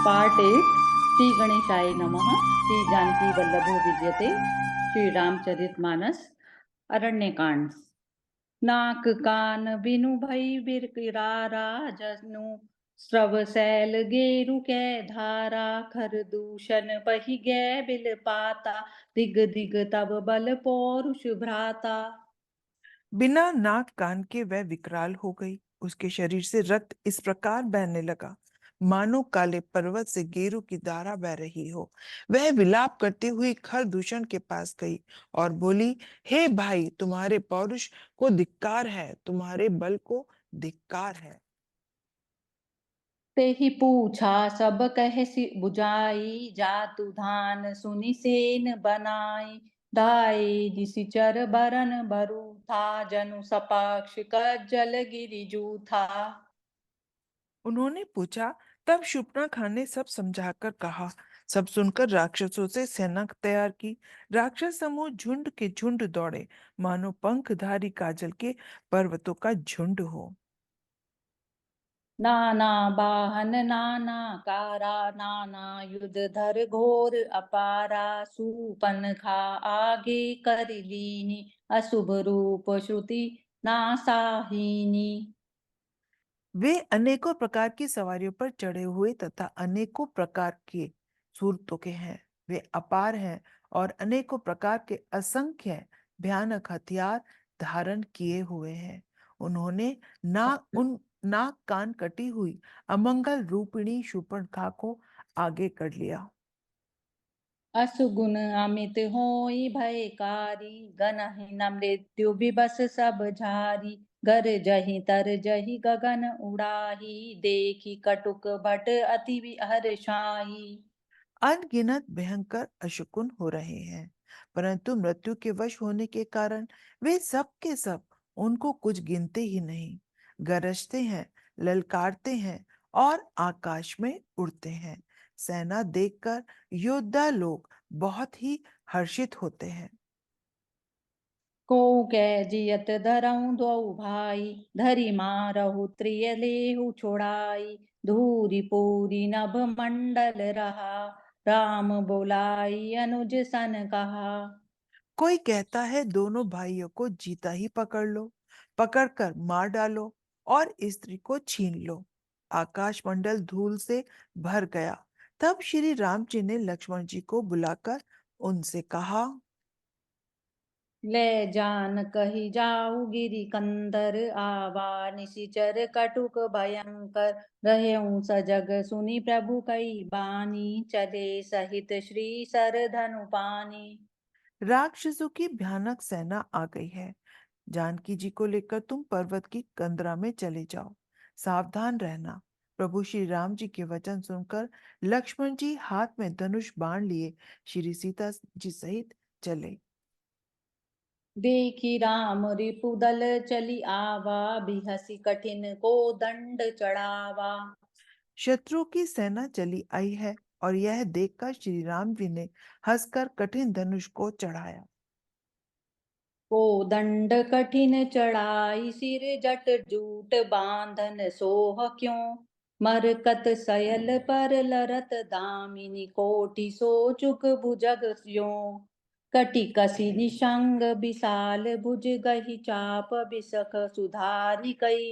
Part 8। Shri गणेशाय नमः। श्री जानकी वल्लभो विजयते। श्री रामचरितमानस। अरण्यकांड। नाक कान बिनु भई बिरकिरारा जनु। स्रव सैल गेरु कै धारा खर दूषण पहि गै बिल पाता। दिग दिग तब बल पौरुष भ्राता। बिना नाक कान के वह विकराल हो गई। उसके शरीर से रक्त इस प्रकार बहने लगा मानो काले पर्वत से गेरू की धारा बह रही हो। वह विलाप करती हुई खरदूषण के पास गई और बोली, हे भाई, तुम्हारे पौरुष को धिक्कार है, तुम्हारे बल को धिक्कार है। ते ही पूछा सब कह बुझाई। जातु धान सुनि सेन बनाई। दाई निशिचर बरन बरु था। जनु सपाक्ष कज्जल गिरिजू था। उन्होंने पूछा। तब शूर्पणखा ने सब समझाकर कहा। सब सुनकर राक्षसों से सेना तैयार की। राक्षस समूह झुंड के झुंड दौड़े मानो पंखधारी काजल के पर्वतों का झुंड हो। नाना बाहन नाना कारा। नाना युध धर घोर अपारा। सूपन खा आगे कर लीनी। अशुभ रूप श्रुति नासाहीनी। वे अनेकों प्रकार की सवारियों पर चढ़े हुए तथा अनेकों प्रकार के सूरतों के हैं। वे अपार हैं और अनेकों प्रकार के असंख्य भयानक हथियार धारण किए हुए हैं। उन्होंने नाक कान कटी हुई अमंगल रूपिणी शूर्पणखा को आगे कर लिया। असुगुण अमित होई भयकारी। गनहि न मृत्यु बिबस सब झारी। गर जहि तर जहि गगन उड़ाही। देखी कटुक भट अति हर्षाई। अनगिनत भयंकर अशकुन हो रहे हैं, परंतु मृत्यु के वश होने के कारण वे सब के सब उनको कुछ गिनते ही नहीं। गरजते हैं, ललकारते हैं और आकाश में उड़ते हैं। सेना देखकर योद्धा लोग बहुत ही हर्षित होते हैं। को कै जियत धरऊं दो भाई। धरि मारहु त्रिय लेहु छोड़ाई। धूरी पूरी नभ मंडल रहा। राम बोलाई अनुज सन कहा। कोई कहता है दोनों भाइयों को जीता ही पकड़ लो, पकड़कर मार डालो और स्त्री को छीन लो। आकाश मंडल धूल से भर गया। तब श्री राम जी ने लक्ष्मण जी को बुलाकर उनसे कहा। ले जान कही जाऊ गिरि कंदर। आवा निशिचर कटुक भयंकर। रहउं सजग सुनि प्रभु कई बानी। चले सहित श्री सर धनु पानी। राक्षसों की भयानक सेना आ गई है। जानकी जी को लेकर तुम पर्वत की कंदरा में चले जाओ। सावधान रहना। प्रभु श्री राम जी के वचन सुनकर लक्ष्मण जी हाथ में धनुष बाण लिए श्री सीता जी सहित चले। देखी राम रिपुदल चली आवा। बिहसी कठिन को दंड चढ़ावा। शत्रु की सेना चली आई है और यह देखकर श्री राम जी ने हंसकर कठिन धनुष को चढ़ाया। को दंड कठिन चढ़ाई। सिर जट जूट बांधन सोह क्यों। मरकत सयल पर लरत दामिनी। कोटि सो चुक भुजग स्यों। कटि कसी निशंग विशाल भुज गही चाप। बिसख सुधारि कई।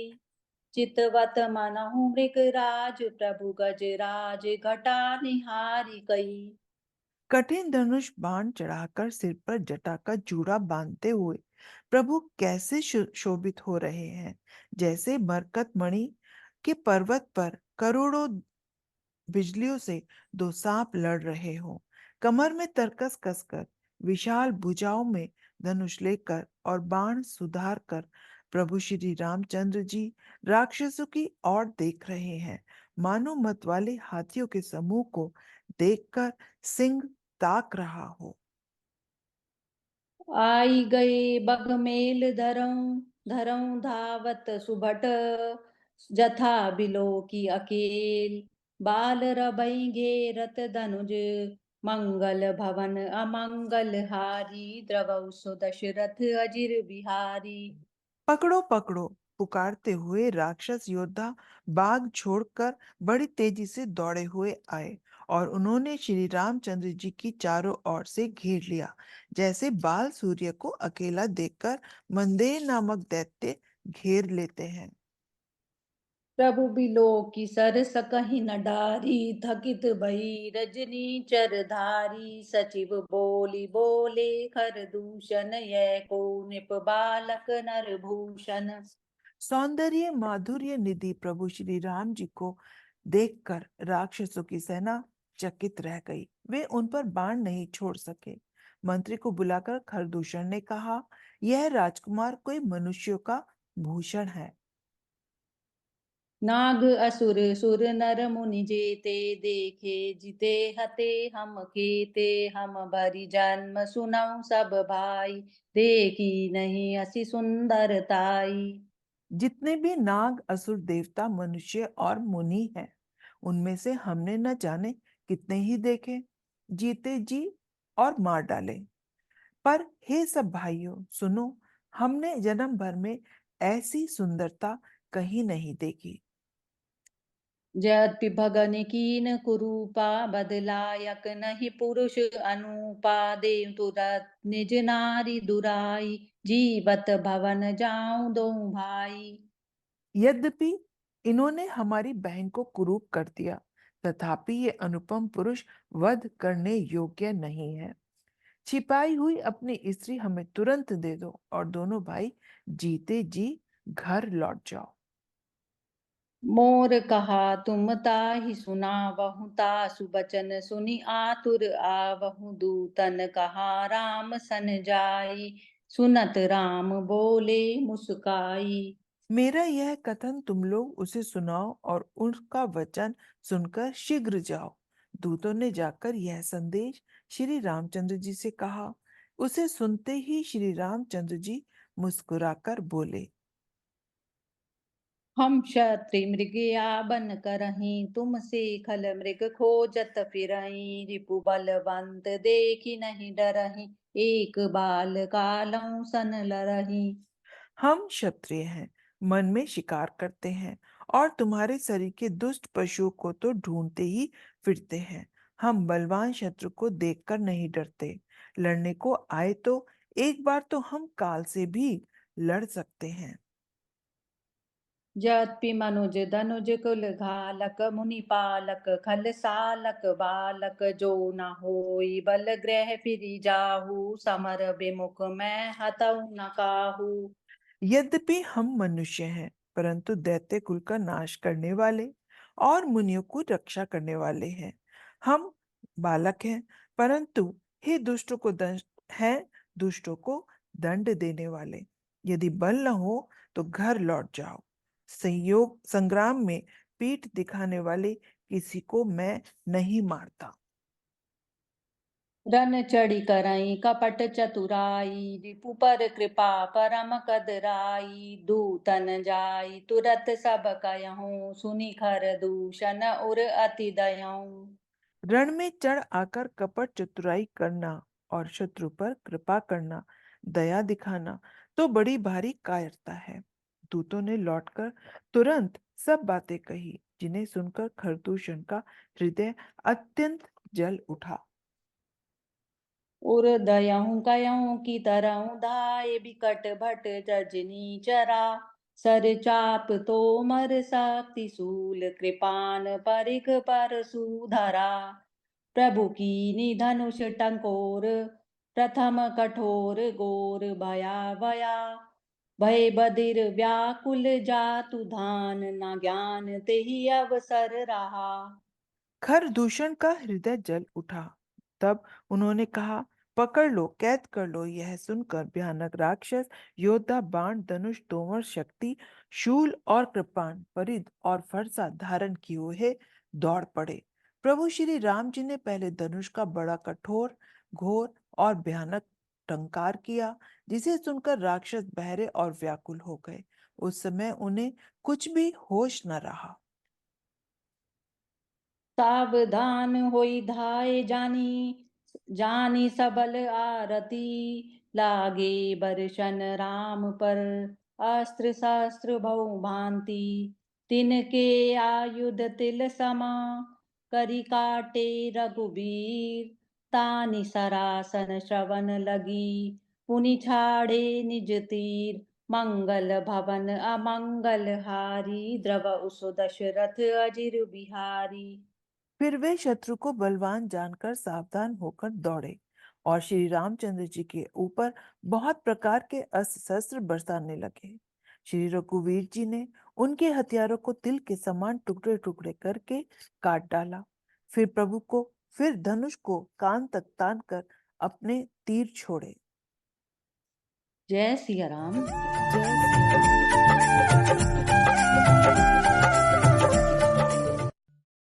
चितवत मनहु मृग राज। प्रभु गज राज घटा निहारी कई। कठिन धनुष बाण चढ़ाकर सिर पर जटा का जूड़ा बांधते हुए प्रभु कैसे शोभित हो रहे हैं, जैसे मरकत मणि के पर्वत पर करोड़ों बिजलियों से दो सांप लड़ रहे हो। कमर में तरकस कसकर, विशाल भुजाओं में धनुष लेकर और बाण सुधार कर प्रभु श्री रामचंद्र जी राक्षसों की ओर देख रहे हैं। मानो मतवाले हाथियों के समूह को देखकर सिंह ताक रहा हो। आई गए बगमेल धरऊं। धरऊं धावत सुभट। जथा बिलो की अकेल। बाल रबई घेरत धनुज। मंगल भवन अमंगल हारी। द्रवौ सो दशरथ अजिर बिहारी। पकड़ो पकड़ो, पुकारते हुए राक्षस योद्धा बाग छोड़कर बड़ी तेजी से दौड़े हुए आए और उन्होंने श्री रामचंद्र जी की चारों ओर से घेर लिया, जैसे बाल सूर्य को अकेला देखकर मंदेर नामक दैत्य घेर लेते हैं। प्रभु बिलो की सरस कहीं न डारी, थकित भई रजनी चरधारी। सचिव बोली बोले खरदूषण, यह को निप बालक नरभूषण। सौंदर्य माधुर्य निधि प्रभु श्री राम जी को देखकर राक्षसों की सेना चकित रह गई। वे उन पर बाण नहीं छोड़ सके। मंत्री को बुलाकर खरदूषण ने कहा, यह राजकुमार कोई मनुष्यों का भूषण है। नाग असुर सुर नर मुनि जेते, देखे जिते हते हम केते। हम भरी जन्म सुनऊ सब भाई, देखी नहीं असी सुंदरताई। जितने भी नाग असुर देवता मनुष्य और मुनि हैं, उनमें से हमने न जाने कितने ही देखे, जीते जी और मार डाले। पर हे सब भाइयों सुनो, हमने जन्म भर में ऐसी सुंदरता कहीं नहीं देखी। जति भगन कीन कुरूपा, बदलायक नहीं पुरुष अनुपा। देव तुरत निज नारी दुराई, जीवत भवन जाऊं दो भाई। यद्यपि इन्होंने हमारी बहन को कुरूप कर दिया, तथापि ये अनुपम पुरुष वध करने योग्य नहीं है। छिपाई हुई अपनी स्त्री हमें तुरंत दे दो और दोनों भाई जीते जी घर लौट जाओ। मोर कहा तुम ताहि सुना वहु, तासु बचन सुनि आतुर आवहु। दूतन कहा राम सन जाई, सुनत राम बोले मुस्काई। मेरा यह कथन तुम लोग उसे सुनाओ और उसका वचन सुनकर शीघ्र जाओ। दूतों ने जाकर यह संदेश श्री रामचंद्र जी से कहा। उसे सुनते ही श्री रामचंद्र जी मुस्कुराकर बोले, हम क्षत्रि मृगया बन करहीं, तुमसे खल मृग खोजत फिरहीं। रिपु बलवंत देखी नहीं डरहीं, एक बाल कालऊ सन लरहीं। हम क्षत्रिय हैं, मन में शिकार करते हैं और तुम्हारे शरीर के दुष्ट पशुओं को तो ढूंढते ही फिरते हैं। हम बलवान शत्रु को देखकर नहीं डरते। लड़ने को आए तो एक बार तो हम काल से भी लड़ सकते हैं। जत्पि मनुज धनुज कुल घालक, मुनि पालक खल सालक बालक। जो न होई बल ग्रह फिरी जाहू, समर विमुख मैं हतऊ न काहू। यद्यपि हम मनुष्य हैं, परंतु दैत्य कुल का नाश करने वाले और मुनियों को रक्षा करने वाले हैं। हम बालक हैं, परंतु हे दुष्टों को दंड देने वाले। यदि बल न हो तो घर लौट जाओ। संयोग संग्राम में पीठ दिखाने वाले किसी को मैं नहीं मारता। रन चढ़ी करई कपट चतुराई, रिपु पर कृपा परम कदराई। दूतन जाई तुरत सब कहूँ, सुनि खर दूषण उर अति दयऊँ। रण में चढ़ आकर कपट चतुराई करना और शत्रु पर कृपा करना, दया दिखाना तो बड़ी भारी कायरता है। दूतों ने लौटकर तुरंत सब बातें कही, जिन्हें सुनकर खरदूषण का हृदय अत्यंत जल उठा। उर दयऊँ कयऊँ की तरऊँ, धाये बिकट भट रजनी चरा। सर चाप तोमर शक्ति शूल, कृपान परिख परशुधरा। प्रभु की धनुष टंकोर, प्रथम कठोर गोर भया। भय बधिर व्याकुल जातु धान, न ज्ञान तेहि अवसर रहा। खरदूषण का हृदय जल उठा। तब उन्होंने कहा, पकड़ लो, कैद कर लो। यह सुनकर भयानक राक्षस योद्धा बाण धनुष तोमर शक्ति शूल और कृपाण परिध और फरसा धारण किए हुए दौड़ पड़े। प्रभु श्री राम जी ने पहले धनुष का बड़ा कठोर घोर और भयानक टंकार किया, जिसे सुनकर राक्षस बहरे और व्याकुल हो गए। उस समय उन्हें कुछ भी होश न रहा। सावधान होई धाय जानी, जानी सबल आरती। लागे बरशन राम पर, अस्त्र शस्त्र बहु भांति तिनके आयुध तिल समा करी काटे रघुबीर तानि सरासन श्रवण लगी पुनि छाड़े निज तीर मंगल भवन अमंगल हारी द्रव उसु दशरथ अजिर बिहारी। फिर वे शत्रु को बलवान जानकर सावधान होकर दौड़े और श्री रामचंद्र जी के ऊपर बहुत प्रकार के अस्त्र शस्त्र बरसाने लगे। श्री रघुवीर जी ने उनके हथियारों को तिल के समान टुकड़े टुकड़े करके काट डाला। फिर धनुष को कान तक तान कर अपने तीर छोड़े। जय सिया राम। जय श्री राम।